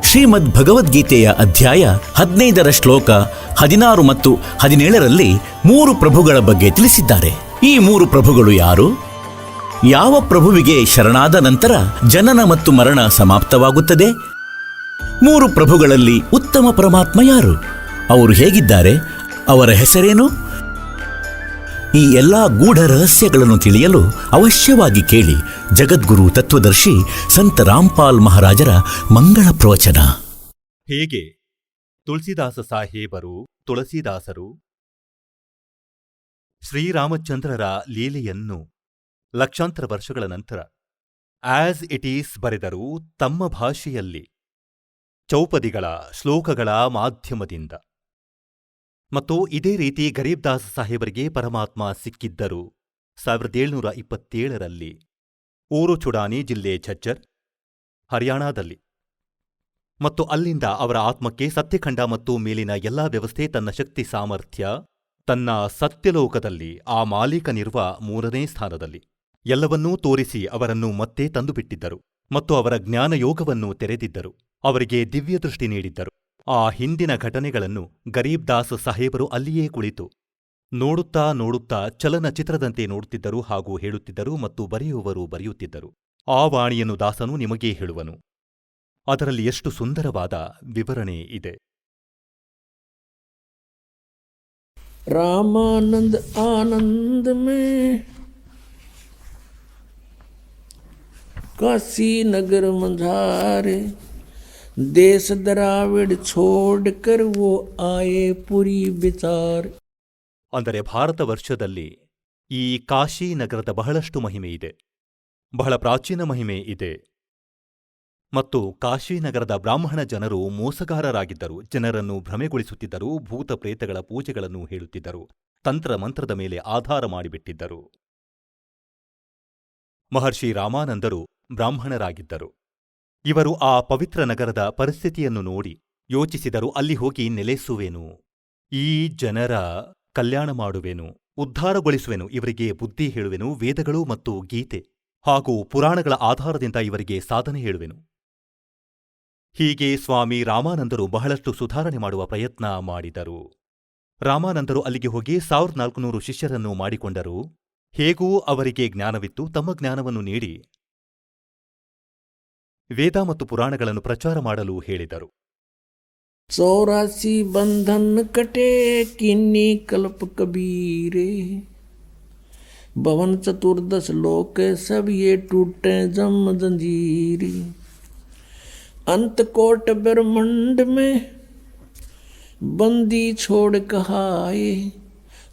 ಶ್ರೀಮದ್ ಭಗವದ್ಗೀತೆಯ ಅಧ್ಯಾಯ 15ರ ಶ್ಲೋಕ 16 ಮತ್ತು 17ರಲ್ಲಿ 3 ಪ್ರಭುಗಳ ಬಗ್ಗೆ ತಿಳಿಸಿದ್ದಾರೆ. ಈ 3 ಪ್ರಭುಗಳು ಯಾರು? ಯಾವ ಪ್ರಭುವಿಗೆ ಶರಣಾದ ನಂತರ ಜನನ ಮತ್ತು ಮರಣ ಸಮಾಪ್ತವಾಗುತ್ತದೆ? 3 ಪ್ರಭುಗಳಲ್ಲಿ ಉತ್ತಮ ಪರಮಾತ್ಮ ಯಾರು? ಅವರು ಹೇಗಿದ್ದಾರೆ? ಅವರ ಹೆಸರೇನು? ಈ ಎಲ್ಲಾ ಗೂಢ ರಹಸ್ಯಗಳನ್ನು ತಿಳಿಯಲು ಅವಶ್ಯವಾಗಿ ಕೇಳಿ ಜಗದ್ಗುರು ತತ್ವದರ್ಶಿ ಸಂತ ರಾಮ್ಪಾಲ್ ಮಹಾರಾಜರ ಮಂಗಳ ಪ್ರವಚನ. ಹೇಗೆ ತುಳಸಿದಾಸ ಸಾಹೇಬರು ತುಳಸಿದಾಸರು ಶ್ರೀರಾಮಚಂದ್ರರ ಲೀಲೆಯನ್ನು ಲಕ್ಷಾಂತರ ವರ್ಷಗಳ ನಂತರ ಆಸ್ ಇಟ್ ಈಸ್ ಬರೆದರು ತಮ್ಮ ಭಾಷೆಯಲ್ಲಿ, ಚೌಪದಿಗಳ ಶ್ಲೋಕಗಳ ಮಾಧ್ಯಮದಿಂದ. ಮತ್ತು ಇದೇ ರೀತಿ ಗರೀಬ್ದಾಸ್ ಸಾಹೇಬರಿಗೆ ಪರಮಾತ್ಮ ಸಿಕ್ಕಿದ್ದರು 1727ರಲ್ಲಿ ಊರು ಚುಡಾನಿ ಜಿಲ್ಲೆ ಝಜ್ಜರ್, ಹರಿಯಾಣದಲ್ಲಿ. ಮತ್ತು ಅಲ್ಲಿಂದ ಅವರ ಆತ್ಮಕ್ಕೆ ಸತ್ಯಖಂಡ ಮತ್ತು ಮೇಲಿನ ಎಲ್ಲಾ ವ್ಯವಸ್ಥೆ ತನ್ನ ಶಕ್ತಿ ಸಾಮರ್ಥ್ಯ, ತನ್ನ ಸತ್ಯಲೋಕದಲ್ಲಿ ಆ ಮಾಲೀಕನಿರುವ 3ನೇ ಸ್ಥಾನದಲ್ಲಿ ಎಲ್ಲವನ್ನೂ ತೋರಿಸಿ ಅವರನ್ನು ಮತ್ತೆ ತಂದುಬಿಟ್ಟಿದ್ದರು ಮತ್ತು ಅವರ ಜ್ಞಾನಯೋಗವನ್ನು ತೆರೆದಿದ್ದರು. ಅವರಿಗೆ ದಿವ್ಯದೃಷ್ಟಿ ನೀಡಿದ್ದರು. ಆ ಹಿಂದಿನ ಘಟನೆಗಳನ್ನು ಗರೀಬ್ದಾಸ್ ಸಾಹೇಬರು ಅಲ್ಲಿಯೇ ಕುಳಿತು ನೋಡುತ್ತಾ ನೋಡುತ್ತಾ ಚಲನಚಿತ್ರದಂತೆ ನೋಡುತ್ತಿದ್ದರು ಹಾಗೂ ಹೇಳುತ್ತಿದ್ದರು ಮತ್ತು ಬರೆಯುವವರು ಬರೆಯುತ್ತಿದ್ದರು. ಆ ವಾಣಿಯನ್ನು ದಾಸನು ನಿಮಗೇ ಹೇಳುವನು. ಅದರಲ್ಲಿ ಎಷ್ಟು ಸುಂದರವಾದ ವಿವರಣೆ ಇದೆ. रामानंद आनंद में काशी नगर मंझारे देश द्राविड छोड़कर वो आए पुरी विचार. ಅಂದರೆ ಭಾರತ ವರ್ಷದಲ್ಲಿ ಈ ಕಾಶಿ ನಗರದ ಬಹಳಷ್ಟು ಮಹಿಮೆ ಇದೆ, ಬಹಳ ಪ್ರಾಚೀನ ಮಹಿಮೆ ಇದೆ. ಮತ್ತು ಕಾಶಿನಗರದ ಬ್ರಾಹ್ಮಣ ಜನರು ಮೋಸಗಾರರಾಗಿದ್ದರು. ಜನರನ್ನು ಭ್ರಮೆಗೊಳಿಸುತ್ತಿದ್ದರು, ಭೂತ ಪ್ರೇತಗಳ ಪೂಜೆಗಳನ್ನು ಹೇಳುತ್ತಿದ್ದರು, ತಂತ್ರ ಮಂತ್ರದ ಮೇಲೆ ಆಧಾರ ಮಾಡಿಬಿಟ್ಟಿದ್ದರು. ಮಹರ್ಷಿ ರಾಮಾನಂದರು ಬ್ರಾಹ್ಮಣರಾಗಿದ್ದರು. ಇವರು ಆ ಪವಿತ್ರ ನಗರದ ಪರಿಸ್ಥಿತಿಯನ್ನು ನೋಡಿ ಯೋಚಿಸಿದರು, ಅಲ್ಲಿ ಹೋಗಿ ನೆಲೆಸುವೆನು, ಈ ಜನರ ಕಲ್ಯಾಣ ಮಾಡುವೆನು, ಉದ್ಧಾರಗೊಳಿಸುವೆನು, ಇವರಿಗೆ ಬುದ್ಧಿ ಹೇಳುವೆನು, ವೇದಗಳು ಮತ್ತು ಗೀತೆ ಹಾಗೂ ಪುರಾಣಗಳ ಆಧಾರದಿಂದ ಇವರಿಗೆ ಸಾಧನೆ ಹೇಳುವೆನು. ಹೀಗೆ ಸ್ವಾಮಿ ರಾಮಾನಂದರು ಬಹಳಷ್ಟು ಸುಧಾರಣೆ ಮಾಡುವ ಪ್ರಯತ್ನ ಮಾಡಿದರು. ರಾಮಾನಂದರು ಅಲ್ಲಿಗೆ ಹೋಗಿ 1400 ಶಿಷ್ಯರನ್ನು ಮಾಡಿಕೊಂಡರು. ಹೇಗೂ ಅವರಿಗೆ ಜ್ಞಾನವಿತ್ತು. ತಮ್ಮ ಜ್ಞಾನವನ್ನು ನೀಡಿ ವೇದ ಮತ್ತು ಪುರಾಣಗಳನ್ನು ಪ್ರಚಾರ ಮಾಡಲು ಹೇಳಿದರು. 84 बंधन कटे किन्नी कल्प कबीरे, भवन 14 लोक सब ये टूटे जम जंजीरी. अंत कोट ब्रह्मंड में बंदी छोड़ कहाए,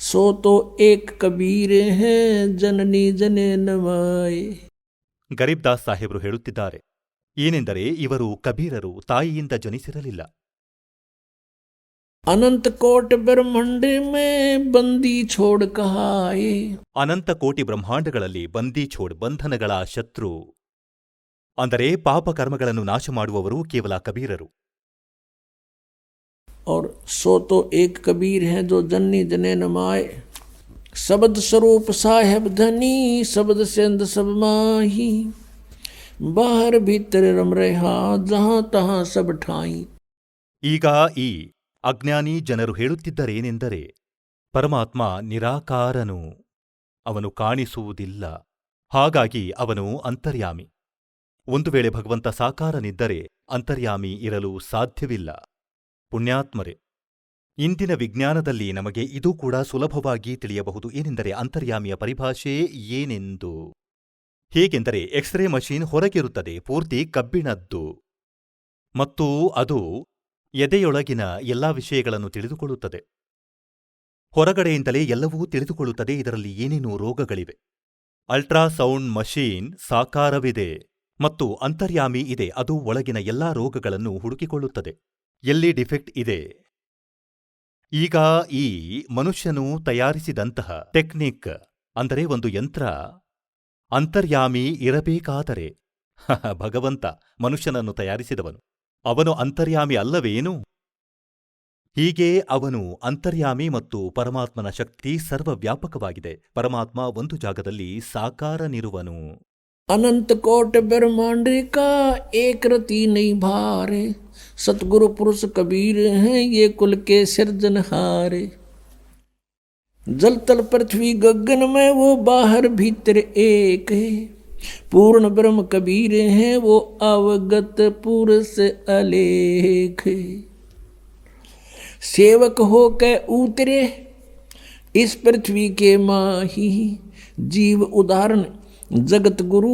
सो तो एक कबीरे हैं जननी जने नवाए. ಗರೀಬ್ದಾಸ್ ಸಾಹೇಬರು ಹೇಳುತ್ತಿದ್ದಾರೆ, ಏನೆಂದರೆ ಇವರು ಕಬೀರರು, ತಾಯಿಯಿಂದ ಜನಿಸಿರಲಿಲ್ಲ. अनंत कोट ब्रह्मांड में बंदी छोड़ कहाए. ಅನಂತ ಕೋಟಿ ಬ್ರಹ್ಮಾಂಡಗಳಲ್ಲಿ ಬಂದಿ ಛೋಡ್, ಬಂಧನಗಳ ಶತ್ರು ಅಂದರೆ ಪಾಪ ಕರ್ಮಗಳನ್ನು ನಾಶ ಮಾಡುವವರು ಕೇವಲ ಕಬೀರರು. और सो तो एक कबीर है जो जन्नी जने नमाए, शब्द स्वरूप साहेब धनी शब्द सेंद सब माही, बाहर भीतर रम रहा जहां तहां सब ठाई. ಈಗ ಈ ಅಜ್ಞಾನಿ ಜನರು ಹೇಳುತ್ತಿದ್ದರೇನೆಂದರೆ, ಪರಮಾತ್ಮ ನಿರಾಕಾರನು, ಅವನು ಕಾಣಿಸುವುದಿಲ್ಲ, ಹಾಗಾಗಿ ಅವನು ಅಂತರ್ಯಾಮಿ. ಒಂದು ವೇಳೆ ಭಗವಂತ ಸಾಕಾರನಿದ್ದರೆ ಅಂತರ್ಯಾಮಿ ಇರಲು ಸಾಧ್ಯವಿಲ್ಲ. ಪುಣ್ಯಾತ್ಮರೇ, ಇಂದಿನ ವಿಜ್ಞಾನದಲ್ಲಿ ನಮಗೆ ಇದು ಕೂಡ ಸುಲಭವಾಗಿ ತಿಳಿಯಬಹುದು. ಏನೆಂದರೆ ಅಂತರ್ಯಾಮಿಯ ಪರಿಭಾಷೆ ಏನೆಂದು. ಹೇಗೆಂದರೆ ಎಕ್ಸ್ರೇ ಮಷೀನ್ ಹೊರಗಿರುತ್ತದೆ, ಪೂರ್ತಿ ಕಬ್ಬಿಣದ್ದು, ಮತ್ತು ಅದು ಎದೆಯೊಳಗಿನ ಎಲ್ಲಾ ವಿಷಯಗಳನ್ನು ತಿಳಿದುಕೊಳ್ಳುತ್ತದೆ. ಹೊರಗಡೆಯಿಂದಲೇ ಎಲ್ಲವೂ ತಿಳಿದುಕೊಳ್ಳುತ್ತದೆ. ಇದರಲ್ಲಿ ಏನೇನೂ ರೋಗಗಳಿವೆ. ಅಲ್ಟ್ರಾಸೌಂಡ್ ಮಷೀನ್ ಸಾಕಾರವಿದೆ ಮತ್ತು ಅಂತರ್ಯಾಮಿ ಇದೆ, ಅದು ಒಳಗಿನ ಎಲ್ಲಾ ರೋಗಗಳನ್ನು ಹುಡುಕಿಕೊಳ್ಳುತ್ತದೆ, ಎಲ್ಲಿ ಡಿಫೆಕ್ಟ್ ಇದೆ. ಈಗ ಈ ಮನುಷ್ಯನು ತಯಾರಿಸಿದಂತಹ ಟೆಕ್ನಿಕ್ ಅಂದರೆ ಒಂದು ಯಂತ್ರ ಅಂತರ್ಯಾಮಿ ಇರಬೇಕಾದರೆ ಭಗವಂತ ಮನುಷ್ಯನನ್ನು ತಯಾರಿಸಿದವನು, ಅವನು ಅಂತರ್ಯಾಮಿ ಅಲ್ಲವೇನು? ಹೀಗೆ ಅವನು ಅಂತರ್ಯಾಮಿ ಮತ್ತು ಪರಮಾತ್ಮನ ಶಕ್ತಿ ಸರ್ವವ್ಯಾಪಕವಾಗಿದೆ. ಪರಮಾತ್ಮ ಒಂದು ಜಾಗದಲ್ಲಿ ಸಾಕಾರನಿರುವನು. अनंत कोट ब्रह्मांड का एक रति नहीं भारे, सतगुरु पुरुष कबीर हैं ये कुल के सिरजनहारे। जल तल पृथ्वी गगन में वो बाहर भीतर एक है, पूर्ण ब्रह्म कबीर हैं वो अवगत पुरुष अलेख है। सेवक हो के उतरे इस पृथ्वी के माही, जीव उदाहरण जगत गुरु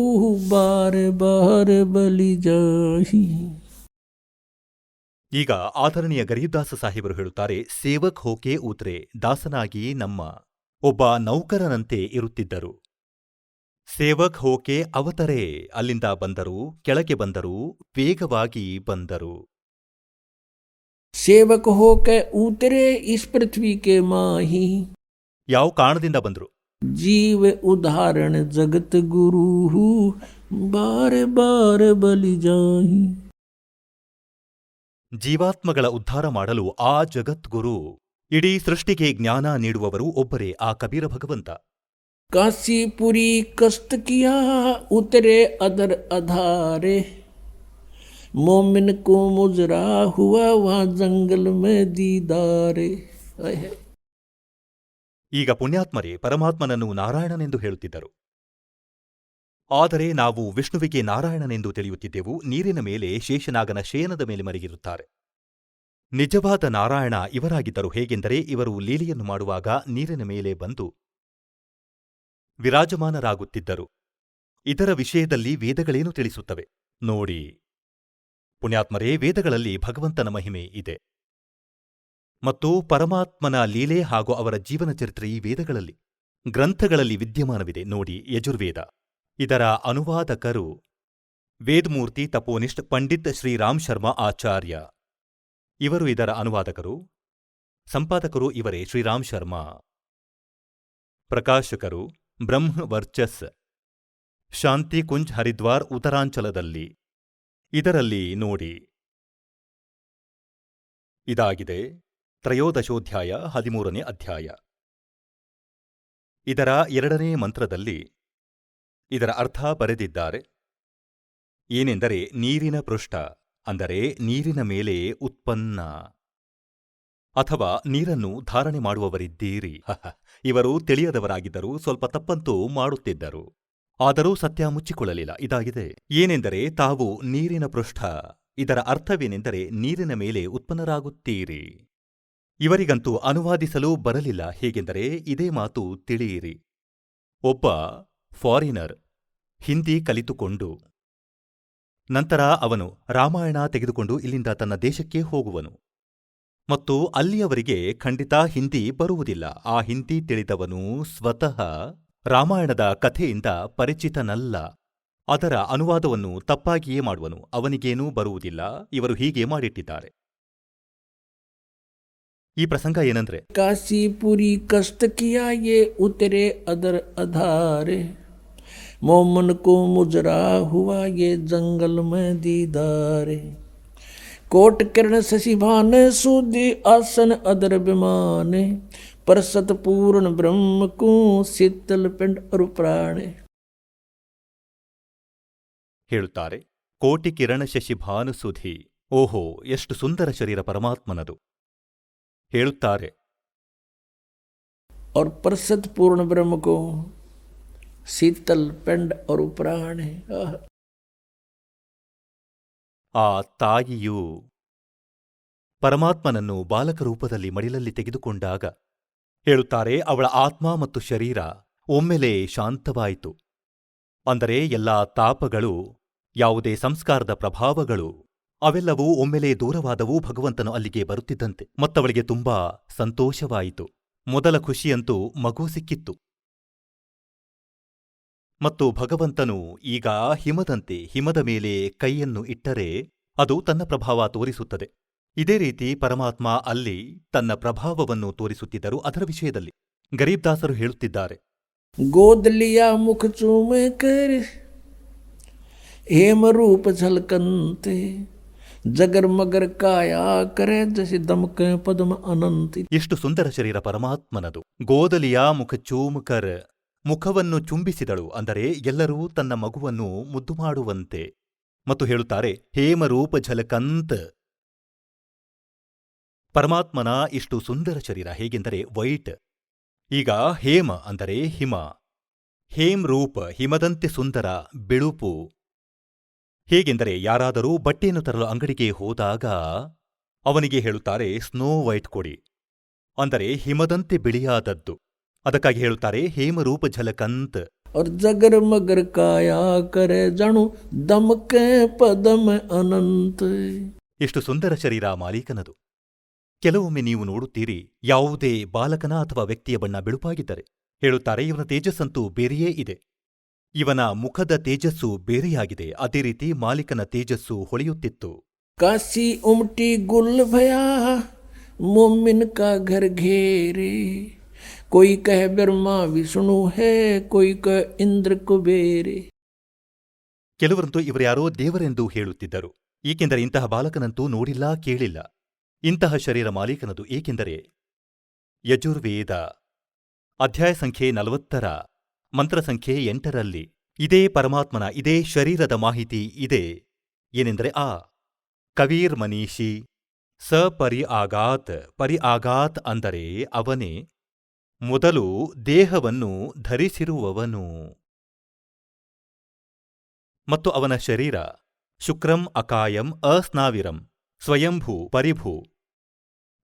बार बार बलि जाही। ಈಗ ಆದರಣೀಯ ಗರೀಬ್ದಾಸ ಸಾಹೇಬರು ಹೇಳುತ್ತಾರೆ, ಸೇವಕ್ ಹೋಕೆ ಊತ್ರೆ, ದಾಸನಾಗಿ ನಮ್ಮ ಒಬ್ಬ ನೌಕರನಂತೆ ಇರುತ್ತಿದ್ದರು. ಸೇವಕ್ ಹೋಕೆ ಅವತರೆ, ಅಲ್ಲಿಂದ ಬಂದರು, ಕೆಳಗೆ ಬಂದರು, ವೇಗವಾಗಿ ಬಂದರು. सेवक हो के उतरे इस पृथ्वी के माही, ಯಾವ ಕಾರಣದಿಂದ ಬಂದರು? जीव उदाहरण जगत गुरु बार बार बलि जाही। ಜೀವಾತ್ಮಗಳ ಉದ್ಧಾರ ಮಾಡಲು ಆ ಜಗದ್ಗುರು, ಇಡೀ ಸೃಷ್ಟಿಗೆ ಜ್ಞಾನ ನೀಡುವವರು ಒಬ್ಬರೇ, ಆ ಕಬೀರ ಭಗವಂತ. काशीपुरी कष्ट किया उतरे अदर अधारे, मोमिन को मुजरा हुआ वहाँ जंगल में दीदारे। ಈಗ ಪುಣ್ಯಾತ್ಮರೇ ಪರಮಾತ್ಮನನ್ನು ನಾರಾಯಣನೆಂದು ಹೇಳುತ್ತಿದ್ದರು. ಆದರೆ ನಾವು ವಿಷ್ಣುವಿಗೆ ನಾರಾಯಣನೆಂದು ತಿಳಿಯುತ್ತಿದ್ದೆವು. ನೀರಿನ ಮೇಲೆ ಶೇಷನಾಗನ ಶಯನದ ಮೇಲೆ ಮಲಗಿರುತ್ತಾರೆ. ನಿಜವಾದ ನಾರಾಯಣ ಇವರಾಗಿದ್ದರು. ಹೇಗೆಂದರೆ ಇವರು ಲೀಲೆಯನ್ನು ಮಾಡುವಾಗ ನೀರಿನ ಮೇಲೆ ಬಂದು ವಿರಾಜಮಾನರಾಗುತ್ತಿದ್ದರು. ಇದರ ವಿಷಯದಲ್ಲಿ ವೇದಗಳೇನು ತಿಳಿಸುತ್ತವೆ ನೋಡಿ ಪುಣ್ಯಾತ್ಮರೇ. ವೇದಗಳಲ್ಲಿ ಭಗವಂತನ ಮಹಿಮೆ ಇದೆ ಮತ್ತು ಪರಮಾತ್ಮನ ಲೀಲೆ ಹಾಗೂ ಅವರ ಜೀವನ ಚರಿತ್ರೆ ಈ ವೇದಗಳಲ್ಲಿ, ಗ್ರಂಥಗಳಲ್ಲಿ ವಿದ್ಯಮಾನವಿದೆ ನೋಡಿ. ಯಜುರ್ವೇದ, ಇದರ ಅನುವಾದಕರು ವೇದಮೂರ್ತಿ ತಪೋನಿಷ್ಠ ಪಂಡಿತ್ ಶ್ರೀರಾಮ್ ಶರ್ಮಾ ಆಚಾರ್ಯ. ಇವರು ಇದರ ಅನುವಾದಕರು. ಸಂಪಾದಕರು ಇವರೇ, ಶ್ರೀರಾಮ್ ಶರ್ಮಾ. ಪ್ರಕಾಶಕರು ಬ್ರಹ್ಮ ವರ್ಚಸ್, ಶಾಂತಿ ಕುಂಜ್, ಹರಿದ್ವಾರ್, ಉತ್ತರಾಂಚಲದಲ್ಲಿ. ಇದರಲ್ಲಿ ನೋಡಿ, ಇದಾಗಿದೆ ತ್ರಯೋದಶೋಧ್ಯಾಯ, 13ನೇ ಅಧ್ಯಾಯ. ಇದರ 2ನೇ ಮಂತ್ರದಲ್ಲಿ ಇದರ ಅರ್ಥ ಬರೆದಿದ್ದಾರೆ. ಏನೆಂದರೆ, ನೀರಿನ ಪೃಷ್ಠ ಅಂದರೆ ನೀರಿನ ಮೇಲೆ ಉತ್ಪನ್ನ, ಅಥವಾ ನೀರನ್ನು ಧಾರಣೆ ಮಾಡುವವರಿದ್ದೀರಿ. ಇವರು ತಿಳಿಯದವರಾಗಿದ್ದರು, ಸ್ವಲ್ಪ ತಪ್ಪಂತೂ ಮಾಡುತ್ತಿದ್ದರು. ಆದರೂ ಸತ್ಯ ಮುಚ್ಚಿಕೊಳ್ಳಲಿಲ್ಲ. ಇದಾಗಿದೆ. ಏನೆಂದರೆ, ತಾವು ನೀರಿನ ಪೃಷ್ಠ, ಇದರ ಅರ್ಥವೇನೆಂದರೆ ನೀರಿನ ಮೇಲೆ ಉತ್ಪನ್ನರಾಗುತ್ತೀರಿ. ಇವರಿಗಂತೂ ಅನುವಾದಿಸಲು ಬರಲಿಲ್ಲ. ಹೇಗೆಂದರೆ, ಇದೇ ಮಾತು ತಿಳಿಯಿರಿ. ಒಬ್ಬ ಫಾರಿನರ್ ಹಿಂದಿ ಕಲಿತುಕೊಂಡು ನಂತರ ಅವನು ರಾಮಾಯಣ ತೆಗೆದುಕೊಂಡು ಇಲ್ಲಿಂದ ತನ್ನ ದೇಶಕ್ಕೆ ಹೋಗುವನು ಮತ್ತು ಅಲ್ಲಿಯವರಿಗೆ ಖಂಡಿತ ಹಿಂದಿ ಬರುವುದಿಲ್ಲ. ಆ ಹಿಂದಿ ತಿಳಿದವನು ಸ್ವತಃ ರಾಮಾಯಣದ ಕಥೆಯಿಂದ ಪರಿಚಿತನಲ್ಲ. ಅದರ ಅನುವಾದವನ್ನು ತಪ್ಪಾಗಿಯೇ ಮಾಡುವನು. ಅವನಿಗೇನೂ ಬರುವುದಿಲ್ಲ. ಇವರು ಹೀಗೆ ಮಾಡಿಟ್ಟಿದ್ದಾರೆ. ಈ ಪ್ರಸಂಗ ಏನಂದ್ರೆ, काशीपुरी कष्ट किया ये उतरे अदर अधारे, मोमन को मुजरा हुआ ये जंगल में दीदारे। कोट किरण शशिभान सूदी आसन अदर विमाने, पर सतपूर्ण ब्रह्म को शीतल पिंड और प्राणे। ಹೇಳುತ್ತಾರೆ, ಕೋಟಿ ಕಿರಣ ಶಶಿ ಭಾನುಸುಧಿ. ಓಹೋ, ಎಷ್ಟು ಸುಂದರ ಶರೀರ ಪರಮಾತ್ಮನದು. ಹೇಳುತ್ತಾರೆ, और परसत पूर्ण ब्रह्म को शीतल पिंड और प्राण है। ಆ ತಾಯಿಯು ಪರಮಾತ್ಮನನ್ನು ಬಾಲಕ ರೂಪದಲ್ಲಿ ಮಡಿಲಲ್ಲಿ ತೆಗೆದುಕೊಂಡಾಗ ಹೇಳುತ್ತಾರೆ, ಅವಳ ಆತ್ಮ ಮತ್ತು ಶರೀರ ಒಮ್ಮೆಲೇ ಶಾಂತವಾಯಿತು. ಅಂದರೆ ಎಲ್ಲಾ ತಾಪಗಳು, ಯಾವುದೇ ಸಂಸ್ಕಾರದ ಪ್ರಭಾವಗಳು ಅವೆಲ್ಲವೂ ಒಮ್ಮೆಲೇ ದೂರವಾದವು. ಭಗವಂತನು ಅಲ್ಲಿಗೆ ಬರುತ್ತಿದ್ದಂತೆ ಮತ್ತವಳಿಗೆ ತುಂಬಾ ಸಂತೋಷವಾಯಿತು. ಮೊದಲ ಖುಷಿಯಂತೂ ಮಗು ಸಿಕ್ಕಿತ್ತು. ಮತ್ತು ಭಗವಂತನು ಈಗ ಹಿಮದಂತೆ ಹಿಮದ ಮೇಲೆ ಕೈಯನ್ನು ಇಟ್ಟರೆ ಅದು ತನ್ನ ಪ್ರಭಾವ ತೋರಿಸುತ್ತದೆ. ಇದೇ ರೀತಿ ಪರಮಾತ್ಮ ಅಲ್ಲಿ ತನ್ನ ಪ್ರಭಾವವನ್ನು ತೋರಿಸುತ್ತಿದ್ದರು. ಅದರ ವಿಷಯದಲ್ಲಿ ಗರೀಬ್ದಾಸರು ಹೇಳುತ್ತಿದ್ದಾರೆ, गोद लिया मुख चूम कर हेम रूप झलकंते, जगर मगर काया करे जैसे दमक पद्म अनंत। ಎಷ್ಟು ಸುಂದರ ಶರೀರ ಪರಮಾತ್ಮನದು. ಗೋದಲಿಯ ಮುಖ ಚೂಮಕರ್ ಮುಖವನ್ನು ಚುಂಬಿಸಿದಳು, ಅಂದರೆ ಎಲ್ಲರೂ ತನ್ನ ಮಗುವನ್ನು ಮುದ್ದು ಮಾಡುವಂತೆ. ಮತ್ತು ಹೇಳುತ್ತಾರೆ, ಹೇಮರೂಪ ಝಲಕಂತ್. ಪರಮಾತ್ಮನ ಇಷ್ಟು ಸುಂದರ ಶರೀರ ಹೇಗೆಂದರೆ ವೈಟ್. ಈಗ ಹೇಮ ಅಂದರೆ ಹಿಮ, ಹೇಮ್ ರೂಪ ಹಿಮದಂತೆ ಸುಂದರ ಬಿಳುಪು. ಹೇಗೆಂದರೆ ಯಾರಾದರೂ ಬಟ್ಟೆಯನ್ನು ತರಲು ಅಂಗಡಿಗೆ ಹೋದಾಗ ಅವನಿಗೆ ಹೇಳುತ್ತಾರೆ ಸ್ನೋ ವೈಟ್ ಕೊಡಿ, ಅಂದರೆ ಹಿಮದಂತೆ ಬಿಳಿಯಾದದ್ದು. ಅದಕ್ಕಾಗಿ ಹೇಳುತ್ತಾರೆ ಹೇಮರೂಪ ಝಲಕಂತ್. और जगर मगर काया करे जाणु दमके पदम अनंत. ಎಷ್ಟು ಸುಂದರ ಶರೀರ ಮಾಲೀಕನದು. ಕೆಲವೊಮ್ಮೆ ನೀವು ನೋಡುತ್ತೀರಿ, ಯಾವುದೇ ಬಾಲಕನ ಅಥವಾ ವ್ಯಕ್ತಿಯ ಬಣ್ಣ ಬಿಳುಪಾಗಿದ್ದರೆ ಹೇಳುತ್ತಾರೆ ಇವನ ತೇಜಸ್ಸಂತೂ ಬೇರೆಯೇ ಇದೆ, ಇವನ ಮುಖದ ತೇಜಸ್ಸು ಬೇರೆಯಾಗಿದೆ. ಅದೇ ರೀತಿ ಮಾಲೀಕನ ತೇಜಸ್ಸು ಹೊಳೆಯುತ್ತಿತ್ತು. काशी उमटी गुल भया मोमिन का घर घेरे. कोई कह ब्रह्मा विष्णु है कोई कह इंद्र कुबेरे. ಕೆಲವರಂತೂ ಇವರ್ಯಾರೋ ದೇವರೆಂದು ಹೇಳುತ್ತಿದ್ದರು, ಏಕೆಂದರೆ ಇಂತಹ ಬಾಲಕನಂತೂ ನೋಡಿಲ್ಲ ಕೇಳಿಲ್ಲ. ಇಂತಹ ಶರೀರ ಮಾಲೀಕನದು. ಏಕೆಂದರೆ ಯಜುರ್ವೇದ ಅಧ್ಯಾಯ ಸಂಖ್ಯೆ 40 ಮಂತ್ರ ಸಂಖ್ಯೆ 8ರಲ್ಲಿ ಇದೇ ಪರಮಾತ್ಮನ ಇದೇ ಶರೀರದ ಮಾಹಿತಿ ಇದೆ. ಏನೆಂದರೆ ಕವೀರ್ ಮನೀಷಿ ಸ ಪರಿ ಆಗಾತ್. ಪರಿ ಆಗಾತ್ ಅಂದರೆ ಅವನೇ ಮೊದಲು ದೇಹವನ್ನು ಧರಿಸಿರುವವನು. ಮತ್ತು ಅವನ ಶರೀರ ಶುಕ್ರಂ ಅಕಾಯಂ ಅಸ್ನಾವಿರಂ ಸ್ವಯಂಭೂ ಪರಿಭೂ.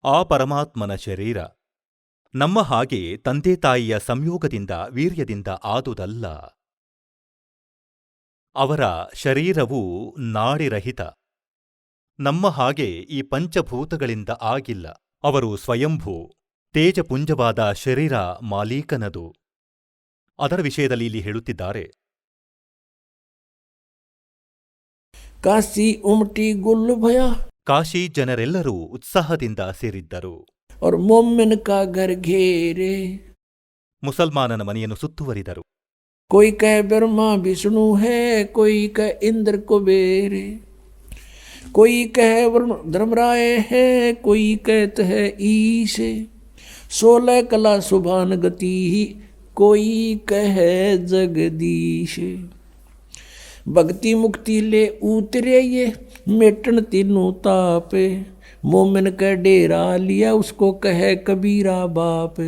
ಆ ಪರಮಾತ್ಮನ ಶರೀರ ನಮ್ಮ ಹಾಗೆ ತಂದೆ ತಾಯಿಯ ಸಂಯೋಗದಿಂದ ವೀರ್ಯದಿಂದ ಆದುದಲ್ಲ. ಅವರ ಶರೀರವು ನಾಡಿರಹಿತ, ನಮ್ಮ ಹಾಗೆ ಈ ಪಂಚಭೂತಗಳಿಂದ ಆಗಿಲ್ಲ. ಅವರು ಸ್ವಯಂಭೂ ತೇಜಪುಂಜವಾದ ಶರೀರ ಮಾಲೀಕನದು. ಅದರ ವಿಷಯದಲ್ಲಿ ಇಲ್ಲಿ ಹೇಳುತ್ತಿದ್ದಾರೆ, काशी उमटी गुल भया ಕಾಶಿ ಜನರೆಲ್ಲರೂ ಉತ್ಸಾಹದಿಂದ ಸೇರಿದ್ದರು. और मोमिन का घर घेरे. ಮುಸಲ್ಮಾನನ ಮನೆಯನ್ನು ಸುತ್ತುವರಿದರು. कोई कह ब्रह्मा विष्णु है कोई कह इंद्र कुबेरे. कोई कह धर्मराय है कोई कहत है ईशे. 16 कला सुभान गति कोई कह जगदीश. भक्ति मुक्ति ले उतरे ये मेटन तीनों तापे. मोमिन का डेरा लिया उसको कहे कबीरा बाप.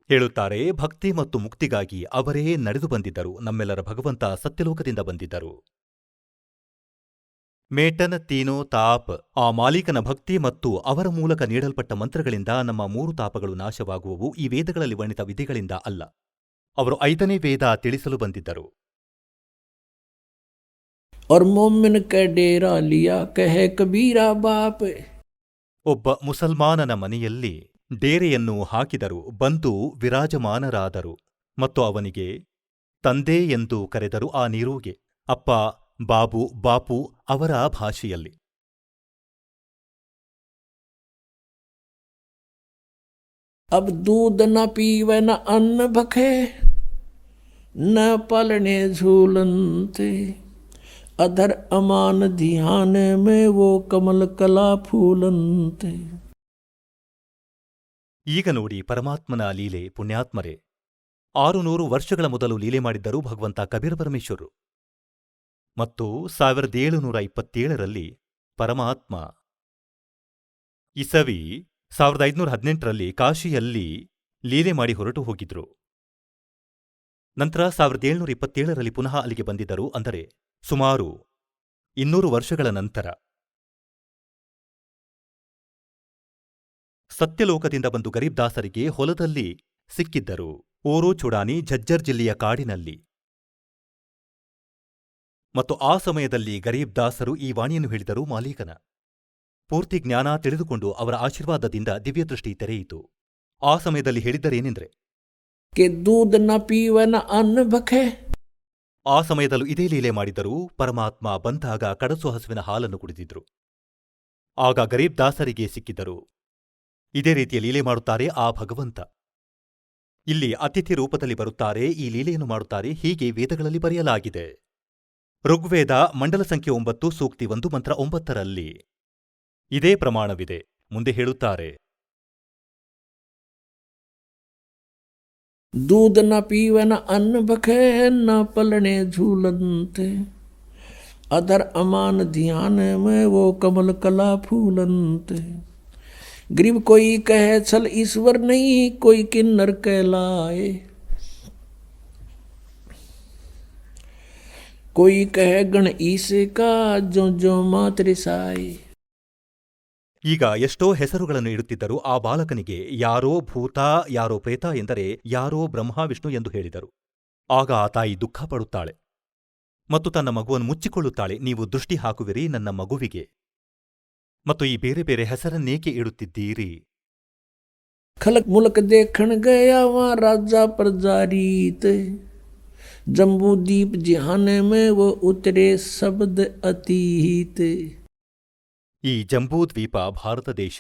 ಹೇಳುತ್ತಾರೆ, ಭಕ್ತಿ ಮತ್ತು ಮುಕ್ತಿಗಾಗಿ ಅವರೇ ನಡೆದು ಬಂದಿದ್ದರು. ನಮ್ಮೆಲ್ಲರ ಭಗವಂತ ಸತ್ಯಲೋಕದಿಂದ ಬಂದಿದ್ದರು. ಮೇಟನ ತೀನೋ ತಾಪ್. ಆ ಮಾಲೀಕನ ಭಕ್ತಿ ಮತ್ತು ಅವರ ಮೂಲಕ ನೀಡಲ್ಪಟ್ಟ ಮಂತ್ರಗಳಿಂದ ನಮ್ಮ 3 ತಾಪಗಳು ನಾಶವಾಗುವವು. ಈ ವೇದಗಳಲ್ಲಿ ವರ್ಣಿತ ವಿಧಿಗಳಿಂದ ಅಲ್ಲ. ಅವರು 5ನೇ ವೇದ ತಿಳಿಸಲು ಬಂದಿದ್ದರು. और मोमिन का डेरा लिया कहे कबीरा बाप. ಒಬ್ಬ ಮುಸಲ್ಮಾನನ ಮನೆಯಲ್ಲಿ ಡೇರೆಯನ್ನು ಹಾಕಿದರು, ಬಂದು ವಿರಾಜಮಾನರಾದರು ಮತ್ತು ಅವನಿಗೆ ತಂದೆ ಎಂದು ಕರೆದರು. ಆ ನೀರುಗೆ ಅಪ್ಪ, ಬಾಬು, ಬಾಪು ಅವರ ಭಾಷೆಯಲ್ಲಿ. अब दूध न पीवे न अन्न भखे न पलने झूलनते. अधर अमान ध्यान में वो कमल कला फूलनते. ಈಗ ನೋಡಿ ಪರಮಾತ್ಮನ ಲೀಲೆ. ಪುಣ್ಯಾತ್ಮರೇ, 600 ವರ್ಷಗಳ ಮೊದಲು ಲೀಲೆ ಮಾಡಿದ್ದರು ಭಗವಂತ ಕಬೀರ ಪರಮೇಶ್ವರರು. ಮತ್ತು 1727ರಲ್ಲಿ ಪರಮಾತ್ಮ ಇಸವಿ 1518ರಲ್ಲಿ ಕಾಶಿಯಲ್ಲಿ ಲೀಲೆ ಮಾಡಿ ಹೊರಟು ಹೋಗಿದ್ರು. ನಂತರ 1727ರಲ್ಲಿ ಪುನಃ ಅಲ್ಲಿಗೆ ಬಂದಿದ್ದರು. ಅಂದರೆ ಸುಮಾರು 200 ವರ್ಷಗಳ ನಂತರ ಸತ್ಯಲೋಕದಿಂದ ಬಂದು ಗರೀಬ್ ದಾಸರಿಗೆ ಹೊಲದಲ್ಲಿ ಸಿಕ್ಕಿದ್ದರು. ಓರು ಚುಡಾನಿ ಝಜ್ಜರ್ ಜಿಲ್ಲೆಯ ಕಾಡಿನಲ್ಲಿ. ಮತ್ತು ಆ ಸಮಯದಲ್ಲಿ ಗರೀಬ್ ದಾಸರು ಈ ವಾಣಿಯನ್ನು ಹೇಳಿದರು ಮಾಲೀಕನ. ಪೂರ್ತಿ ಜ್ಞಾನ ತಿಳಿದುಕೊಂಡು ಅವರ ಆಶೀರ್ವಾದದಿಂದ ದಿವ್ಯದೃಷ್ಟಿ ತೆರೆಯಿತು. ಆ ಸಮಯದಲ್ಲಿ ಹೇಳಿದ್ದರೇನೆಂದರೆ, कि दूध न पीवे न अन्न भखे. ಆ ಸಮಯದಲ್ಲೂ ಇದೇ ಲೀಲೆ ಮಾಡಿದರೂ ಪರಮಾತ್ಮ ಬಂದಾಗ ಕಡಸು ಹಸುವಿನ ಹಾಲನ್ನು ಕುಡಿದಿದ್ರು. ಆಗ ಗರೀಬ್ ದಾಸರಿಗೆ ಸಿಕ್ಕಿದರು. ಇದೇ ರೀತಿಯ ಲೀಲೆ ಮಾಡುತ್ತಾರೆ ಆ ಭಗವಂತ. ಇಲ್ಲಿ ಅತಿಥಿ ರೂಪದಲ್ಲಿ ಬರುತ್ತಾರೆ, ಈ ಲೀಲೆಯನ್ನು ಮಾಡುತ್ತಾರೆ. ಹೀಗೆ ವೇದಗಳಲ್ಲಿ ಬರೆಯಲಾಗಿದೆ. ಋಗ್ವೇದ ಮಂಡಲ ಸಂಖ್ಯೆ 9 ಸೂಕ್ತಿ 1 ಮಂತ್ರ 9ರಲ್ಲಿ ಇದೇ ಪ್ರಮಾಣವಿದೆ. ಮುಂದೆ ಹೇಳುತ್ತಾರೆ, दूध न पीवे न अन्न बखे न पलने झूलनते अधर अमान ध्यान में वो कमल कला फूलनते गरीब कोई कहे छल ईश्वर नहीं कोई किन्नर कहलाए कोई कहे गण ईसे का जो मात्र साए ಈಗ ಎಷ್ಟೋ ಹೆಸರುಗಳನ್ನು ಇಡುತ್ತಿದ್ದರು. ಆ ಬಾಲಕನಿಗೆ ಯಾರೋ ಭೂತ, ಯಾರೋ ಪ್ರೇತ ಎಂದರೆ ಯಾರೋ ಬ್ರಹ್ಮ ವಿಷ್ಣು ಎಂದು ಹೇಳಿದರು. ಆಗ ಆ ತಾಯಿ ದುಃಖ ಪಡುತ್ತಾಳೆ ಮತ್ತು ತನ್ನ ಮಗುವನ್ನು ಮುಚ್ಚಿಕೊಳ್ಳುತ್ತಾಳೆ. ನೀವು ದೃಷ್ಟಿ ಹಾಕುವಿರಿ ನನ್ನ ಮಗುವಿಗೆ, ಮತ್ತು ಈ ಬೇರೆ ಬೇರೆ ಹೆಸರನ್ನೇಕೆ ಇಡುತ್ತಿದ್ದೀರಿ? खलक मुलक देखण गया वहाँ राजा प्रजारीत जम्बू दीप जिहाने में वो उतरे शब्द अतीत ಈ ಜಂಬೂದ್ವೀಪ ಭಾರತ ದೇಶ.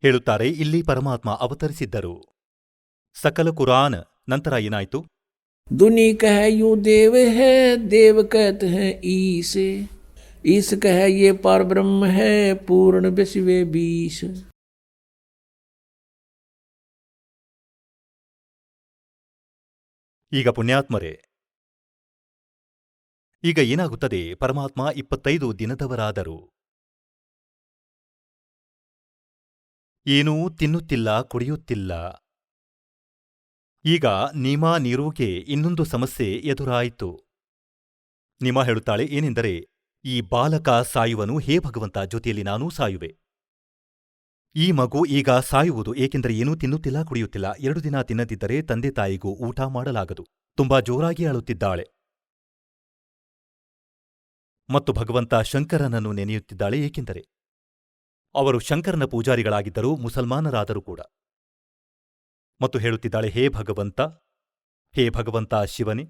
ಹೇಳುತ್ತಾರೆ ಇಲ್ಲಿ ಪರಮಾತ್ಮ ಅವತರಿಸಿದ್ದರು. ಸಕಲ ಕುರಾನ್. ನಂತರ ಏನಾಯ್ತು? दुनी कह यू देव है देव कहते हैं ईसे ईस कह ये पार ब्रह्म है पूर्ण विश्वे बीस ಈಗ ಪುಣ್ಯಾತ್ಮರೇ, ಈಗ ಏನಾಗುತ್ತದೆ? ಪರಮಾತ್ಮ 25 ದಿನದವರಾದರು. ಏನೂ ತಿನ್ನುತ್ತಿಲ್ಲ, ಕುಡಿಯುತ್ತಿಲ್ಲ. ಈಗ ನೀಮಾ ನೀರೂಗೆ ಇನ್ನೊಂದು ಸಮಸ್ಯೆ ಎದುರಾಯಿತು. ನೀಮಾ ಹೇಳುತ್ತಾಳೆ ಏನೆಂದರೆ, ಈ ಬಾಲಕ ಸಾಯುವನು, ಹೇ ಭಗವಂತ, ಜೊತೆಯಲ್ಲಿ ನಾನೂ ಸಾಯುವೆ. ಈ ಮಗು ಈಗ ಸಾಯುವುದು, ಏಕೆಂದರೆ ಏನೂ ತಿನ್ನುತ್ತಿಲ್ಲ, ಕುಡಿಯುತ್ತಿಲ್ಲ. 2 ದಿನ ತಿನ್ನದಿದ್ದರೆ ತಂದೆ ತಾಯಿಗೂ ಊಟ ಮಾಡಲಾಗದು. ತುಂಬಾ ಜೋರಾಗಿ ಅಳುತ್ತಿದ್ದಾಳೆ ಮತ್ತು ಭಗವಂತ ಶಂಕರನನ್ನು ನೆನೆಯುತ್ತಿದ್ದಾಳೆ, ಏಕೆಂದರೆ ಅವರು ಶಂಕರನ ಪೂಜಾರಿಗಳಾಗಿದ್ದರು, ಮುಸಲ್ಮಾನರಾದರೂ ಕೂಡ. ಮತ್ತು ಹೇಳುತ್ತಿದ್ದಾಳೆ, ಹೇ ಭಗವಂತ, ಹೇ ಭಗವಂತ ಶಿವನೇ,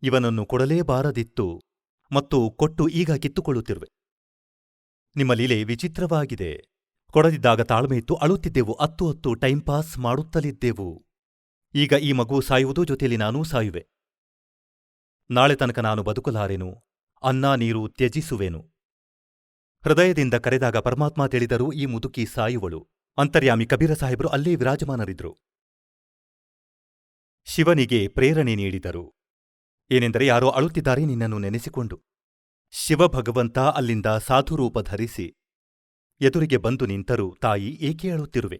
ಇವನನ್ನು ಕೊಡಲೇಬಾರದಿತ್ತು ಮತ್ತು ಕೊಟ್ಟು ಈಗ ಕಿತ್ತುಕೊಳ್ಳುತ್ತಿರುವೆ. ನಿಮ್ಮ ಲೀಲೆ ವಿಚಿತ್ರವಾಗಿದೆ. ಕೊಡದಿದ್ದಾಗ ತಾಳ್ಮೆಯಿತ್ತು, ಅಳುತ್ತಿದ್ದೆವು, ಅತ್ತು ಟೈಂ ಪಾಸ್ ಮಾಡುತ್ತಲಿದ್ದೆವು. ಈಗ ಈ ಮಗು ಸಾಯುವುದು, ಜೊತೆಯಲ್ಲಿ ನಾನೂ ಸಾಯುವೆ. ನಾಳೆ ತನಕ ನಾನು ಬದುಕಲಾರೆನು, ಅನ್ನ ನೀರು ತ್ಯಜಿಸುವೆನು. ಹೃದಯದಿಂದ ಕರೆದಾಗ ಪರಮಾತ್ಮ ತಿಳಿದರು, ಈ ಮುದುಕಿ ಸಾಯುವಳು. ಅಂತರ್ಯಾಮಿ ಕಬೀರ ಸಾಹೇಬರು ಅಲ್ಲೇ ವಿರಾಜಮಾನರಿದ್ರು. ಶಿವನಿಗೆ ಪ್ರೇರಣೆ ನೀಡಿದರು. ಏನೆಂದರೆ, ಯಾರೋ ಅಳುತ್ತಿದ್ದಾರೆ ನಿನ್ನನ್ನು ನೆನೆಸಿಕೊಂಡು. ಶಿವ ಭಗವಂತ ಅಲ್ಲಿಂದ ಸಾಧುರೂಪ ಧರಿಸಿ ಎದುರಿಗೆ ಬಂದು ನಿಂತರು. ತಾಯಿ, ಏಕೆ ಅಳುತ್ತಿರುವೆ?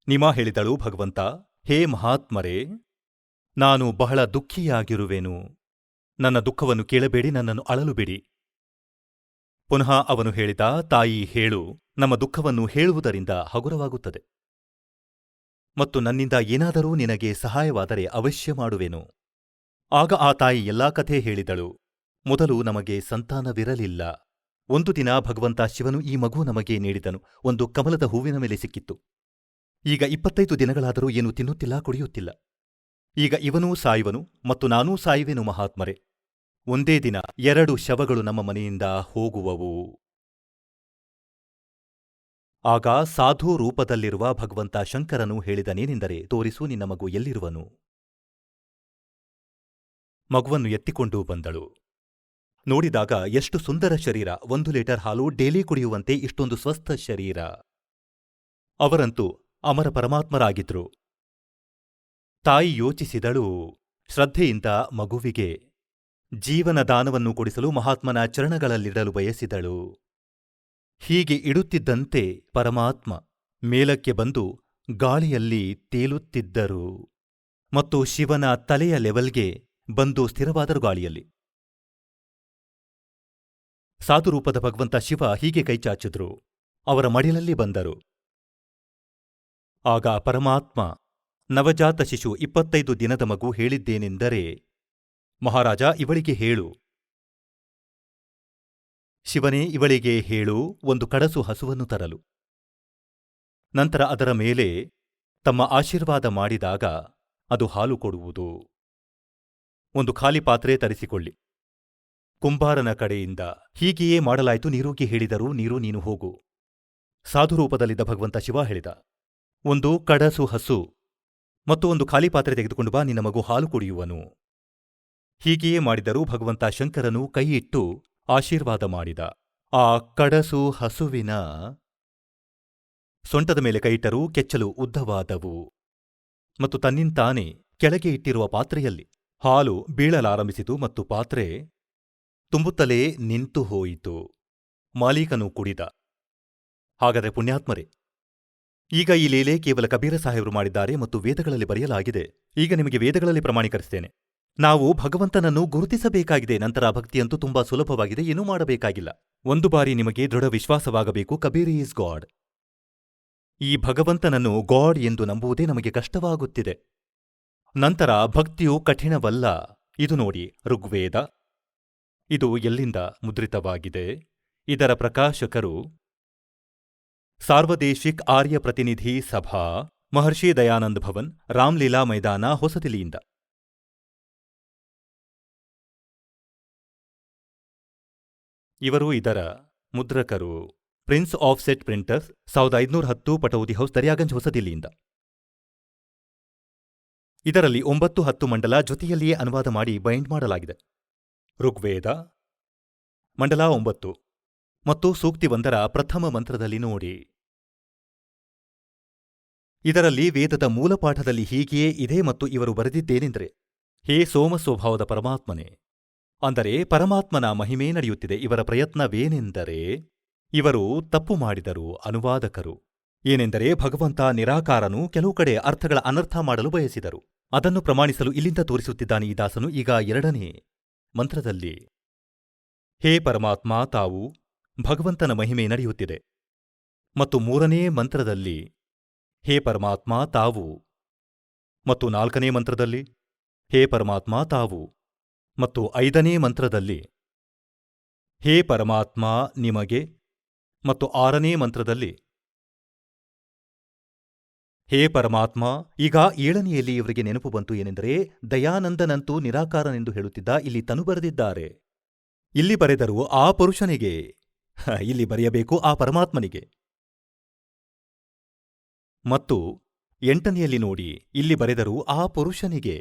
ನಿಮಾ ಹೇಳಿದಳು, ಭಗವಂತ, ಹೇ ಮಹಾತ್ಮರೇ, ನಾನು ಬಹಳ ದುಃಖಿಯಾಗಿರುವೆನು. ನನ್ನ ದುಃಖವನ್ನು ಕೇಳಬೇಡಿ, ನನ್ನನ್ನು ಅಳಲು ಬಿಡಿ. ಪುನಃ ಅವನು ಹೇಳಿದ, ತಾಯಿ ಹೇಳು, ನಮ್ಮ ದುಃಖವನ್ನು ಹೇಳುವುದರಿಂದ ಹಗುರವಾಗುತ್ತದೆ ಮತ್ತು ನನ್ನಿಂದ ಏನಾದರೂ ನಿನಗೆ ಸಹಾಯವಾದರೆ ಅವಶ್ಯ ಮಾಡುವೆನು. ಆಗ ಆ ತಾಯಿ ಎಲ್ಲಾ ಕಥೆ ಹೇಳಿದಳು. ಮೊದಲು ನಮಗೆ ಸಂತಾನವಿರಲಿಲ್ಲ. ಒಂದು ದಿನ ಭಗವಂತ ಶಿವನು ಈ ಮಗು ನಮಗೆ ನೀಡಿದನು. ಒಂದು ಕಮಲದ ಹೂವಿನ ಮೇಲೆ ಸಿಕ್ಕಿತ್ತು. ಈಗ 25 ದಿನಗಳಾದರೂ ಏನು ತಿನ್ನುತ್ತಿಲ್ಲ, ಕುಡಿಯುತ್ತಿಲ್ಲ. ಈಗ ಇವನೂ ಸಾಯುವನು ಮತ್ತು ನಾನೂ ಸಾಯುವೆನು. ಮಹಾತ್ಮರೇ, ಒಂದೇ ದಿನ 2 ಶವಗಳು ನಮ್ಮ ಮನೆಯಿಂದ ಹೋಗುವವು. ಆಗ ಸಾಧು ರೂಪದಲ್ಲಿರುವ ಭಗವಂತ ಶಂಕರನು ಹೇಳಿದನೇನೆಂದರೆ, ತೋರಿಸು ನಿನ್ನ ಮಗು ಎಲ್ಲಿರುವನು. ಮಗುವನ್ನು ಎತ್ತಿಕೊಂಡು ಬಂದಳು. ನೋಡಿದಾಗ ಎಷ್ಟು ಸುಂದರ ಶರೀರ, 1 ಲೀಟರ್ ಹಾಲು ಡೇಲಿ ಕುಡಿಯುವಂತೆ ಇಷ್ಟೊಂದು ಸ್ವಸ್ಥ ಶರೀರ. ಅವರಂತೂ ಅಮರ ಪರಮಾತ್ಮರಾಗಿದ್ರು. ತಾಯಿ ಯೋಚಿಸಿದಳು, ಶ್ರದ್ಧೆಯಿಂದ ಮಗುವಿಗೆ ಜೀವನ ದಾನವನ್ನು ಕೊಡಿಸಲು ಮಹಾತ್ಮನ ಚರಣಗಳಲ್ಲಿಡಲು ಬಯಸಿದಳು. ಹೀಗೆ ಇಡುತ್ತಿದ್ದಂತೆ ಪರಮಾತ್ಮ ಮೇಲಕ್ಕೆ ಬಂದು ಗಾಳಿಯಲ್ಲಿ ತೇಲುತ್ತಿದ್ದರು ಮತ್ತು ಶಿವನ ತಲೆಯ ಲೆವೆಲ್ಗೆ ಬಂದು ಸ್ಥಿರವಾದರು ಗಾಳಿಯಲ್ಲಿ. ಸಾಧುರೂಪದ ಭಗವಂತ ಶಿವ ಹೀಗೆ ಕೈಚಾಚಿದ್ರು. ಅವರ ಮಡಿಲಲ್ಲಿ ಬಂದರು. ಆಗ ಪರಮಾತ್ಮ, ನವಜಾತ ಶಿಶು 25 ದಿನದ ಮಗು ಹೇಳಿದ್ದೇನೆಂದರೆ, ಮಹಾರಾಜ, ಇವಳಿಗೆ ಹೇಳು, ಶಿವನೇ ಇವಳಿಗೆ ಹೇಳು, ಒಂದು ಕಡಸು ಹಸುವನ್ನು ತರಲು. ನಂತರ ಅದರ ಮೇಲೆ ತಮ್ಮ ಆಶೀರ್ವಾದ ಮಾಡಿದಾಗ ಅದು ಹಾಲು ಕೊಡುವುದು. ಒಂದು ಖಾಲಿ ಪಾತ್ರೆ ತರಿಸಿಕೊಳ್ಳಿ. ಕುಂಬಾರನ ಕಡೆಯಿಂದ ಹೀಗೆಯೇ ಮಾಡಲಾಯಿತು. ನೀರೂಗೆ ಹೇಳಿದರು, ನೀರು ನೀನು ಹೋಗು. ಸಾಧುರೂಪದಲ್ಲಿದ್ದ ಭಗವಂತ ಶಿವ ಹೇಳಿದ, ಒಂದು ಕಡಸು ಹಸು ಮತ್ತು ಒಂದು ಖಾಲಿ ಪಾತ್ರೆ ತೆಗೆದುಕೊಂಡು ಬಾ, ನಿನ್ನ ಮಗು ಹಾಲು ಕುಡಿಯುವನು. ಹೀಗೆಯೇ ಮಾಡಿದರೂ ಭಗವಂತ ಶಂಕರನು ಕೈಯಿಟ್ಟು ಆಶೀರ್ವಾದ ಮಾಡಿದ. ಆ ಕಡಸು ಹಸುವಿನ ಸೊಂಟದ ಮೇಲೆ ಕೈಯಿಟ್ಟರೂ ಕೆಚ್ಚಲು ಉದ್ದವಾದವು. ಮತ್ತು ತನ್ನಿಂತಾನೇ ಕೆಳಗೆ ಇಟ್ಟಿರುವ ಪಾತ್ರೆಯಲ್ಲಿ ಹಾಲು ಬೀಳಲಾರಂಭಿಸಿತು ಮತ್ತು ಪಾತ್ರೆ ತುಂಬುತ್ತಲೇ ನಿಂತು ಹೋಯಿತು. ಮಾಲೀಕನು ಕುಡಿದ. ಹಾಗಾದರೆ ಪುಣ್ಯಾತ್ಮರೇ, ಈಗ ಈ ಲೀಲೆ ಕೇವಲ ಕಬೀರ ಸಾಹೇಬರು ಮಾಡಿದ್ದಾರೆ ಮತ್ತು ವೇದಗಳಲ್ಲಿ ಬರೆಯಲಾಗಿದೆ. ಈಗ ನಿಮಗೆ ವೇದಗಳಲ್ಲಿ ಪ್ರಮಾಣೀಕರಿಸ್ತೇನೆ. ನಾವು ಭಗವಂತನನ್ನು ಗುರುತಿಸಬೇಕಾಗಿದೆ. ನಂತರ ಭಕ್ತಿಯಂತೂ ತುಂಬಾ ಸುಲಭವಾಗಿದೆ, ಏನೂ ಮಾಡಬೇಕಾಗಿಲ್ಲ. ಒಂದು ಬಾರಿ ನಿಮಗೆ ದೃಢ ವಿಶ್ವಾಸವಾಗಬೇಕು, ಕಬೀರ್ ಈಸ್ ಗಾಡ್. ಈ ಭಗವಂತನನ್ನು ಗಾಡ್ ಎಂದು ನಂಬುವುದೇ ನಮಗೆ ಕಷ್ಟವಾಗುತ್ತಿದೆ. ನಂತರ ಭಕ್ತಿಯು ಕಠಿಣವಲ್ಲ. ಇದು ನೋಡಿ, ಋಗ್ವೇದ. ಇದು ಎಲ್ಲಿಂದ ಮುದ್ರಿತವಾಗಿದೆ? ಇದರ ಪ್ರಕಾಶಕರು ಸಾರ್ವದೇಶಿಕ್ ಆರ್ಯ ಪ್ರತಿನಿಧಿ ಸಭಾ, ಮಹರ್ಷಿ ದಯಾನಂದ್ ಭವನ್, ರಾಮ್ಲೀಲಾ ಮೈದಾನ, ಹೊಸದಿಲ್ಲಿಯಿಂದ. ಇವರು ಇದರ ಮುದ್ರಕರು. Prince Offset Printers, 1510 Pataudi House, Daryaganj, ಹೊಸದಿಲ್ಲಿಯಿಂದ. ಇದರಲ್ಲಿ 9-10 ಮಂಡಲ ಜೊತೆಯಲ್ಲಿಯೇ ಅನುವಾದ ಮಾಡಿ ಬೈಂಡ್ ಮಾಡಲಾಗಿದೆ. ಋಗ್ವೇದ ಮಂಡಲ 9 ಮತ್ತು ಸೂಕ್ತಿ 1ರ ಪ್ರಥಮ ಮಂತ್ರದಲ್ಲಿ ನೋಡಿ. ಇದರಲ್ಲಿ ವೇದದ ಮೂಲಪಾಠದಲ್ಲಿ ಹೀಗೆಯೇ ಇದೆ ಮತ್ತು ಇವರು ಬರೆದಿದ್ದೇನೆಂದರೆ, ಹೇ ಸೋಮ ಸ್ವಭಾವದ ಪರಮಾತ್ಮನೇ, ಅಂದರೆ ಪರಮಾತ್ಮನ ಮಹಿಮೆ ನಡೆಯುತ್ತಿದೆ. ಇವರ ಪ್ರಯತ್ನವೇನೆಂದರೆ, ಇವರು ತಪ್ಪು ಮಾಡಿದರು ಅನುವಾದಕರು. ಏನೆಂದರೆ, ಭಗವಂತ ನಿರಾಕಾರನು, ಕೆಲವು ಕಡೆ ಅರ್ಥಗಳ ಅನರ್ಥ ಮಾಡಲು ಬಯಸಿದರು. ಅದನ್ನು ಪ್ರಮಾಣಿಸಲು ಇಲ್ಲಿಂದ ತೋರಿಸುತ್ತಿದ್ದಾನೆ ಈ ದಾಸನು. ಈಗ 2ನೇ ಮಂತ್ರದಲ್ಲಿ ಹೇ ಪರಮಾತ್ಮ ತಾವು, ಭಗವಂತನ ಮಹಿಮೆ ನಡೆಯುತ್ತಿದೆ. ಮತ್ತು 3ನೇ ಮಂತ್ರದಲ್ಲಿ ಹೇ ಪರಮಾತ್ಮ ತಾವು, ಮತ್ತು 4ನೇ ಮಂತ್ರದಲ್ಲಿ ಹೇ ಪರಮಾತ್ಮ ತಾವು, ಮತ್ತು 5ನೇ ಮಂತ್ರದಲ್ಲಿ ಹೇ ಪರಮಾತ್ಮ ನಿಮಗೆ, ಮತ್ತು 6ನೇ ಮಂತ್ರದಲ್ಲಿ ಹೇ ಪರಮಾತ್ಮ. ಈಗ 7ನೆಯಲ್ಲಿ ಇವರಿಗೆ ನೆನಪು ಬಂತು. ಏನೆಂದರೆ, ದಯಾನಂದನಂತೂ ನಿರಾಕಾರನೆಂದು ಹೇಳುತ್ತಿದ್ದ, ಇಲ್ಲಿ ತನು ಬರೆದಿದ್ದಾರೆ. ಇಲ್ಲಿ ಬರೆದರು ಆ ಪುರುಷನಿಗೆ, ಇಲ್ಲಿ ಬರೆಯಬೇಕು ಆ ಪರಮಾತ್ಮನಿಗೆ. ಮತ್ತು 8ನೆಯಲ್ಲಿ ನೋಡಿ, ಇಲ್ಲಿ ಬರೆದರು ಆ ಪುರುಷನಿಗೆ,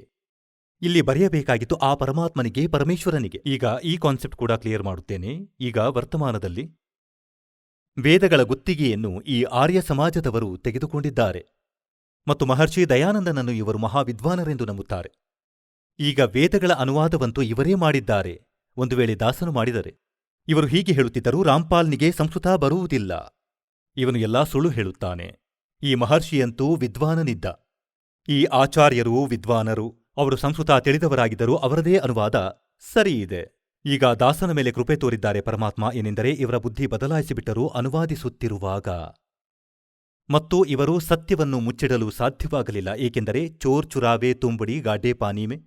ಇಲ್ಲಿ ಬರೆಯಬೇಕಾಗಿತ್ತು ಆ ಪರಮಾತ್ಮನಿಗೆ, ಪರಮೇಶ್ವರನಿಗೆ. ಈಗ ಈ ಕಾನ್ಸೆಪ್ಟ್ ಕೂಡ ಕ್ಲಿಯರ್ ಮಾಡುತ್ತೇನೆ. ಈಗ ವರ್ತಮಾನದಲ್ಲಿ ವೇದಗಳ ಗುತ್ತಿಗೆಯನ್ನು ಈ ಆರ್ಯ ಸಮಾಜದವರು ತೆಗೆದುಕೊಂಡಿದ್ದಾರೆ ಮತ್ತು ಮಹರ್ಷಿ ದಯಾನಂದನನ್ನು ಇವರು ಮಹಾವಿದ್ವಾನರೆಂದು ನಂಬುತ್ತಾರೆ. ಈಗ ವೇದಗಳ ಅನುವಾದವಂತೂ ಇವರೇ ಮಾಡಿದ್ದಾರೆ. ಒಂದು ವೇಳೆ ದಾಸನು ಮಾಡಿದರೆ, ಇವರು ಹೀಗೆ ಹೇಳುತ್ತಿದ್ದರು, ರಾಮ್ಪಾಲ್ನಿಗೆ ಸಂಸ್ಕೃತ ಬರುವುದಿಲ್ಲ, ಇವನು ಎಲ್ಲಾ ಸುಳ್ಳು ಹೇಳುತ್ತಾನೆ. ಈ ಮಹರ್ಷಿಯಂತೂ ವಿದ್ವಾನನಿದ್ದ. ಈ ಆಚಾರ್ಯರು ವಿದ್ವಾನರು, ಅವರು ಸಂಸ್ಕೃತ ತಿಳಿದವರಾಗಿದ್ದರು. ಅವರದೇ ಅನುವಾದ ಸರಿಯಿದೆ. ಈಗ ದಾಸನ ಮೇಲೆ ಕೃಪೆ ತೋರಿದ್ದಾರೆ ಪರಮಾತ್ಮ. ಏನೆಂದರೆ, ಇವರ ಬುದ್ಧಿ ಬದಲಾಯಿಸಿಬಿಟ್ಟರು ಅನುವಾದಿಸುತ್ತಿರುವಾಗ. ಮತ್ತು ಇವರು ಸತ್ಯವನ್ನು ಮುಚ್ಚಿಡಲು ಸಾಧ್ಯವಾಗಲಿಲ್ಲ. ಏಕೆಂದರೆ ಚೋರ್ ಚುರಾವೆ ತುಂಬಡಿ ಗಾಡೆ ಪಾನೀಮೆ,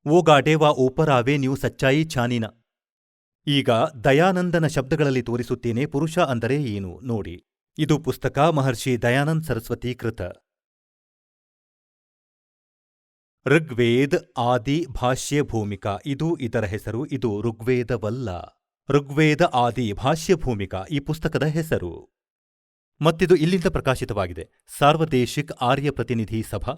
ಓ ಗಾಡೇವಾ ಓಪರಾವೆ ನೀವು ಸಚ್ಚಾಯಿ ಛಾನಿನ. ಈಗ ದಯಾನಂದನ ಶಬ್ದಗಳಲ್ಲಿ ತೋರಿಸುತ್ತೇನೆ ಪುರುಷ ಅಂದರೆ ಏನು ನೋಡಿ. ಇದು ಪುಸ್ತಕ ಮಹರ್ಷಿ ದಯಾನಂದ್ ಸರಸ್ವತಿ ಕೃತ. ಋಗ್ವೇದ್ ಆದಿ ಭಾಷ್ಯ ಭೂಮಿಕಾ, ಇದು ಇದರ ಹೆಸರು. ಇದು ಋಗ್ವೇದವಲ್ಲ, ಋಗ್ವೇದ ಆದಿ ಭಾಷ್ಯ ಭೂಮಿಕಾ ಈ ಪುಸ್ತಕದ ಹೆಸರು. ಮತ್ತಿದು ಇಲ್ಲಿಂದ ಪ್ರಕಾಶಿತವಾಗಿದೆ. ಸಾರ್ವದೇಶಿಕ್ ಆರ್ಯ ಪ್ರತಿನಿಧಿ ಸಭಾ,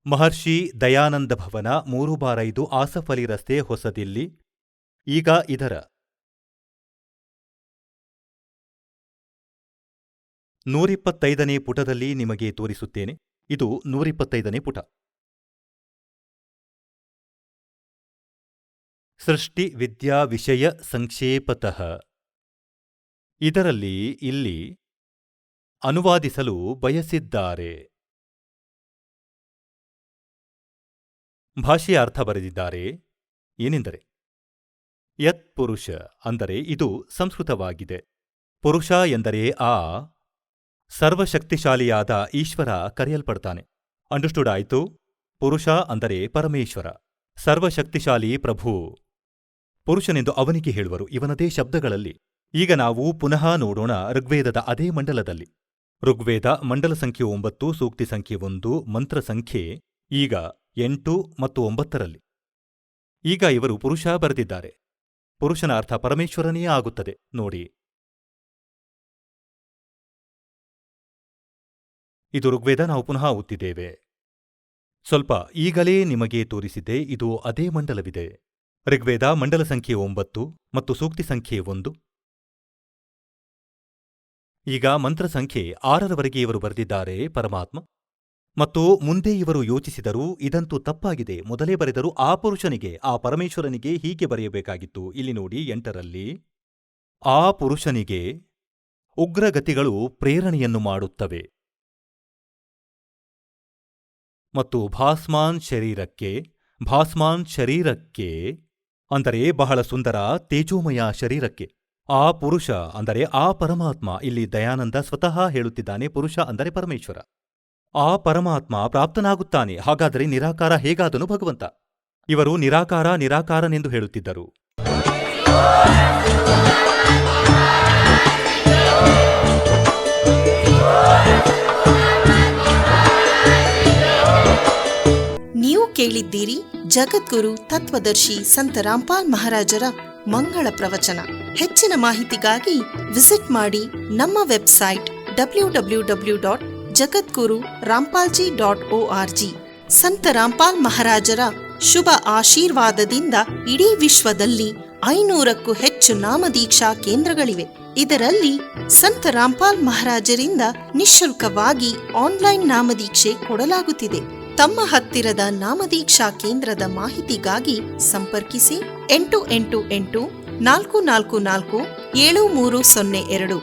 ಮಹರ್ಷಿ ದಯಾನಂದ ಭವನ, 3/5 ಆಸಫ್ ಅಲಿ ರಸ್ತೆ, ಹೊಸದಿಲ್ಲಿ. ಈಗ ಇದರ 125ನೇ ಪುಟದಲ್ಲಿ ನಿಮಗೆ ತೋರಿಸುತ್ತೇನೆ. ಇದು 125ನೇ ಪುಟ. ಸೃಷ್ಟಿ ವಿದ್ಯಾ ವಿಷಯ ಸಂಕ್ಷೇಪತಃ. ಇದರಲ್ಲಿ ಇಲ್ಲಿ ಅನುವಾದಿಸಲು ಬಯಸಿದ್ದಾರೆ. ಭಾಷೆಯ ಅರ್ಥ ಬರೆದಿದ್ದಾರೆ. ಏನೆಂದರೆ, ಯತ್ ಪುರುಷ ಅಂದರೆ ಇದು ಸಂಸ್ಕೃತವಾಗಿದೆ. ಪುರುಷ ಎಂದರೆ ಆ ಸರ್ವಶಕ್ತಿಶಾಲಿಯಾದ ಈಶ್ವರ ಕರೆಯಲ್ಪಡ್ತಾನೆ. ಅಂಡರ್ಸ್ಟುಡ್ ಆಯಿತು? ಪುರುಷ ಅಂದರೆ ಪರಮೇಶ್ವರ, ಸರ್ವಶಕ್ತಿಶಾಲಿ ಪ್ರಭು. ಪುರುಷನೆಂದು ಅವನಿಗೆ ಹೇಳುವರು ಇವನದೇ ಶಬ್ದಗಳಲ್ಲಿ. ಈಗ ನಾವು ಪುನಃ ನೋಡೋಣ ಋಗ್ವೇದದ ಅದೇ ಮಂಡಲದಲ್ಲಿ. ಋಗ್ವೇದ ಮಂಡಲ ಸಂಖ್ಯೆ 9, ಸೂಕ್ತಿ ಸಂಖ್ಯೆ 1, ಮಂತ್ರ ಸಂಖ್ಯೆ ಈಗ 8 ಮತ್ತು 9ರಲ್ಲಿ. ಈಗ ಇವರು ಪುರುಷ ಬರೆದಿದ್ದಾರೆ. ಪುರುಷನ ಅರ್ಥ ಪರಮೇಶ್ವರನೇ ಆಗುತ್ತದೆ ನೋಡಿ. ಇದು ಋಗ್ವೇದ. ನಾವು ಪುನಃ ಓದ್ತಿದ್ದೇವೆ. ಸ್ವಲ್ಪ ಈಗಲೇ ನಿಮಗೆ ತೋರಿಸಿದ್ದೆ, ಇದು ಅದೇ ಮಂಡಲವಿದೆ. ಋಗ್ವೇದ ಮಂಡಲ ಸಂಖ್ಯೆ 9 ಮತ್ತು ಸೂಕ್ತಿ ಸಂಖ್ಯೆ 1. ಈಗ ಮಂತ್ರ ಸಂಖ್ಯೆ 6ರವರೆಗೆ ಇವರು ಬರೆದಿದ್ದಾರೆ ಪರಮಾತ್ಮ. ಮತ್ತು ಮುಂದೆ ಇವರು ಯೋಚಿಸಿದರು, ಇದಂತೂ ತಪ್ಪಾಗಿದೆ. ಮೊದಲೇ ಬರೆದರು ಆ ಪುರುಷನಿಗೆ, ಆ ಪರಮೇಶ್ವರನಿಗೆ ಹೀಗೆ ಬರೆಯಬೇಕಾಗಿತ್ತು. ಇಲ್ಲಿ ನೋಡಿ 8ರಲ್ಲಿ, ಆ ಪುರುಷನಿಗೆ ಉಗ್ರಗತಿಗಳು ಪ್ರೇರಣೆಯನ್ನು ಮಾಡುತ್ತವೆ ಮತ್ತು ಭಾಸ್ಮಾನ್ ಶರೀರಕ್ಕೆ ಅಂದರೆ ಬಹಳ ಸುಂದರ ತೇಜೋಮಯ ಶರೀರಕ್ಕೆ. ಆ ಪುರುಷ ಅಂದರೆ ಆ ಪರಮಾತ್ಮ, ಇಲ್ಲಿ ದಯಾನಂದ ಸ್ವತಃ ಹೇಳುತ್ತಿದ್ದಾನೆ, ಪುರುಷ ಅಂದರೆ ಪರಮೇಶ್ವರ. ಆ ಪರಮಾತ್ಮ ಪ್ರಾಪ್ತನಾಗುತ್ತಾನೆ. ಹಾಗಾದರೆ ನಿರಾಕಾರ ಹೇಗಾದನು ಭಗವಂತ? ಇವರು ನಿರಾಕಾರನೆಂದು ಹೇಳುತ್ತಿದ್ದರು. ನೀವು ಕೇಳಿದ್ದೀರಿ ಜಗದ್ಗುರು ತತ್ವದರ್ಶಿ ಸಂತ ರಾಮ್ಪಾಲ್ ಮಹಾರಾಜರ ಮಂಗಳ ಪ್ರವಚನ. ಹೆಚ್ಚಿನ ಮಾಹಿತಿಗಾಗಿ ವಿಸಿಟ್ ಮಾಡಿ ನಮ್ಮ ವೆಬ್ಸೈಟ್ www.jagadguru-rampalji.org. ಸಂತ ರಾಮ್ಪಾಲ್ ಮಹಾರಾಜರ ಶುಭ ಆಶೀರ್ವಾದದಿಂದ ಇಡೀ ವಿಶ್ವದಲ್ಲಿ 500ಕ್ಕೂ ಹೆಚ್ಚು ನಾಮದೀಕ್ಷಾ ಕೇಂದ್ರಗಳಿವೆ. ಇದರಲ್ಲಿ ಸಂತ ರಾಮ್ಪಾಲ್ ಮಹಾರಾಜರಿಂದ ನಿಶುಲ್ಕವಾಗಿ ಆನ್ಲೈನ್ ನಾಮದೀಕ್ಷೆ ಕೊಡಲಾಗುತ್ತಿದೆ. ತಮ್ಮ ಹತ್ತಿರದ ನಾಮದೀಕ್ಷಾ ಕೇಂದ್ರದ ಮಾಹಿತಿಗಾಗಿ ಸಂಪರ್ಕಿಸಿ 888 444 7302.